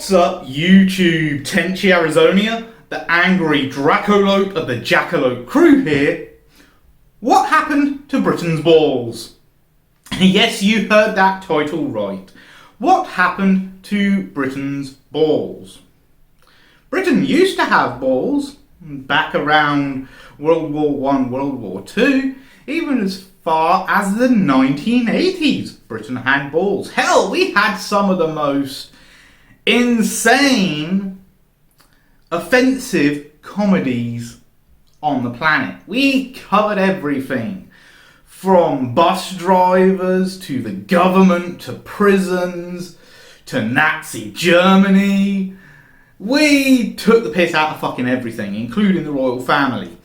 What's up, YouTube? Tenchi Arizonia, the angry Dracolope of the Jackalope crew here. What happened to Britain's balls? Yes, you heard that title right. What happened to Britain's balls? Britain used to have balls back around World War I, World War II, even as far as the 1980s. Britain had balls. Hell, we had some of the most insane, offensive comedies on the planet. We covered everything from bus drivers to the government to prisons to Nazi Germany. We took the piss out of fucking everything, including the royal family.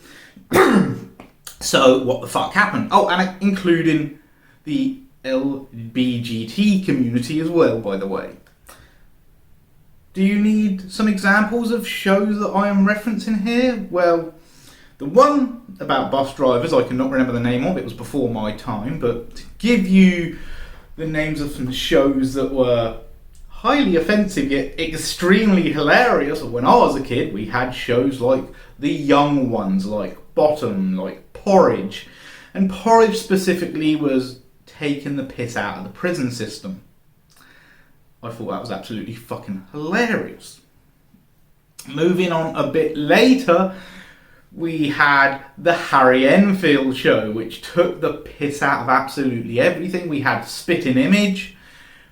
So what the fuck happened? Oh, and including the LGBT community as well, by the way. Do you need some examples of shows that I am referencing here? Well, the one about bus drivers, I cannot remember the name of, it was before my time, but to give you the names of some shows that were highly offensive yet extremely hilarious. When I was a kid, we had shows like The Young Ones, like Bottom, like Porridge. And Porridge specifically was taking the piss out of the prison system. I thought that was absolutely fucking hilarious. Moving on a bit later, we had the Harry Enfield show, which took the piss out of absolutely everything. We had Spitting Image,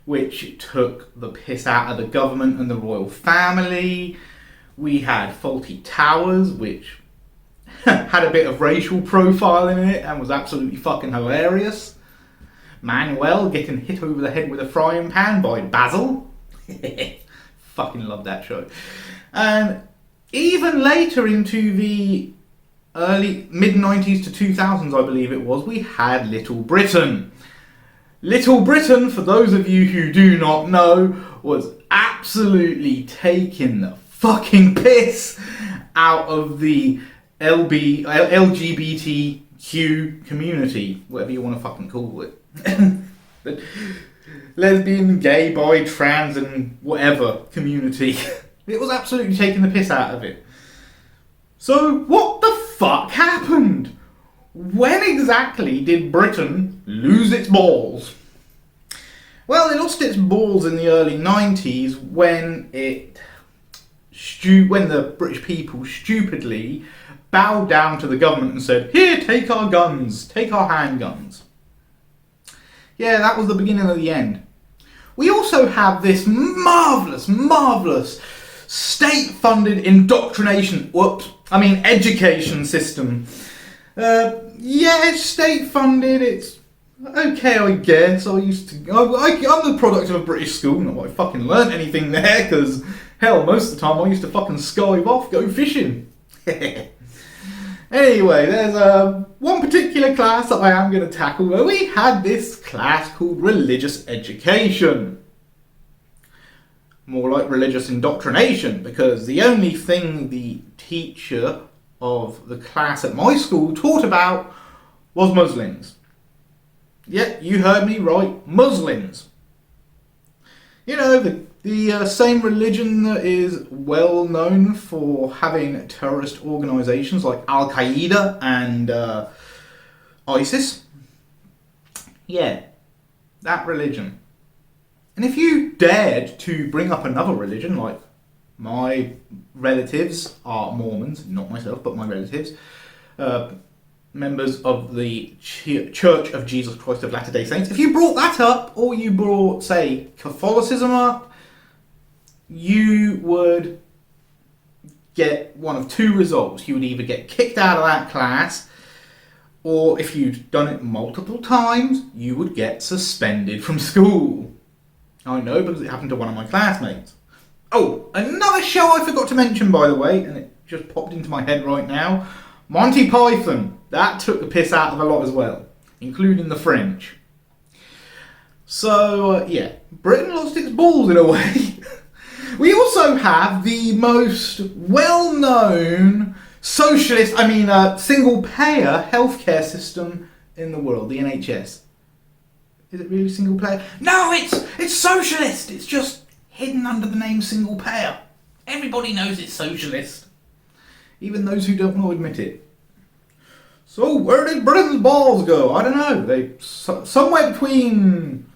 which took the piss out of the government and the royal family. We had Faulty Towers, which had a bit of racial profile in it and was absolutely fucking hilarious. Manuel getting hit over the head with a frying pan by Basil. Fucking love that show. And even later into the early mid-90s to 2000s, I believe it was, we had Little Britain. Little Britain, for those of you who do not know, was absolutely taking the fucking piss out of the LGBTQ community, whatever you want to fucking call it. The lesbian, gay, bi, trans and whatever community. It was absolutely taking the piss out of it. So what the fuck happened? When exactly did Britain lose its balls? Well, it lost its balls in the early 90s when the British people stupidly bowed down to the government and said, "Here, take our guns, take our handguns." Yeah, that was the beginning of the end. We also have this marvellous state-funded education system. Yeah, it's state-funded, it's okay, I guess. I'm the product of a British school, not that I fucking learnt anything there, because, hell, most of the time I used to fucking skive off, go fishing. Anyway, there's one particular class that I am going to tackle where we had this class called religious education. More like religious indoctrination, because the only thing the teacher of the class at my school taught about was Muslims. Yeah, you heard me right, Muslims. You know, the same religion that is well known for having terrorist organisations like Al-Qaeda and ISIS. Yeah, that religion. And if you dared to bring up another religion, like my relatives are Mormons, not myself, but my relatives, members of the Church of Jesus Christ of Latter-day Saints, if you brought that up, or you brought, say, Catholicism up, you would get one of two results. You would either get kicked out of that class, or if you'd done it multiple times, you would get suspended from school. I know, because it happened to one of my classmates. Oh, another show I forgot to mention, by the way, and it just popped into my head right now. Monty Python. That took the piss out of a lot as well, including the French. So, yeah, Britain lost its balls in a way. We also have the most well-known single-payer healthcare system in the world, the NHS. Is it really single-payer? No, it's socialist. It's just hidden under the name single payer. Everybody knows it's socialist, even those who don't want to admit it. So where did Britain's balls go? I don't know. Somewhere between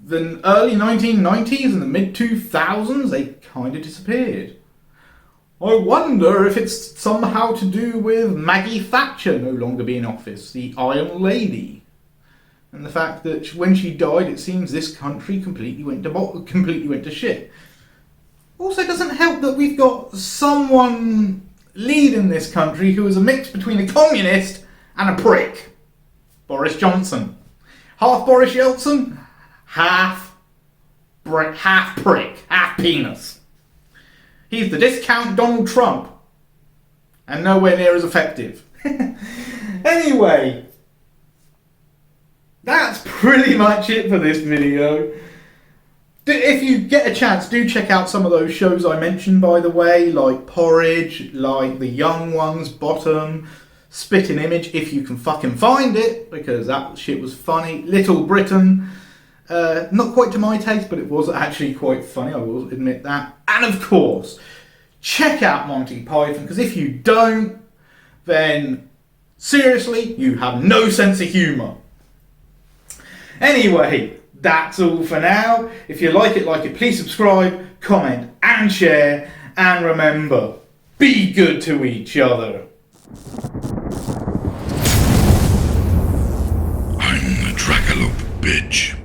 the early 1990s and the mid 2000s, they kind of disappeared. I wonder if it's somehow to do with Maggie Thatcher no longer being in office, the Iron Lady, and the fact that when she died, it seems this country completely went to shit. Also, it doesn't help that we've got someone leading this country who is a mix between a communist and a prick. Boris Johnson. Half Boris Yeltsin, half prick, half penis. He's the discount Donald Trump, and nowhere near as effective. Anyway, that's pretty much it for this video. If you get a chance, do check out some of those shows I mentioned, by the way, like Porridge, like The Young Ones, Bottom, Spitting Image, if you can fucking find it, because that shit was funny. Little Britain, not quite to my taste, but it was actually quite funny, I will admit that. And of course, check out Monty Python, because if you don't, then seriously, you have no sense of humour. Anyway, that's all for now. If you like it, please subscribe, comment and share. And remember, be good to each other. I'm the Dracolope, bitch.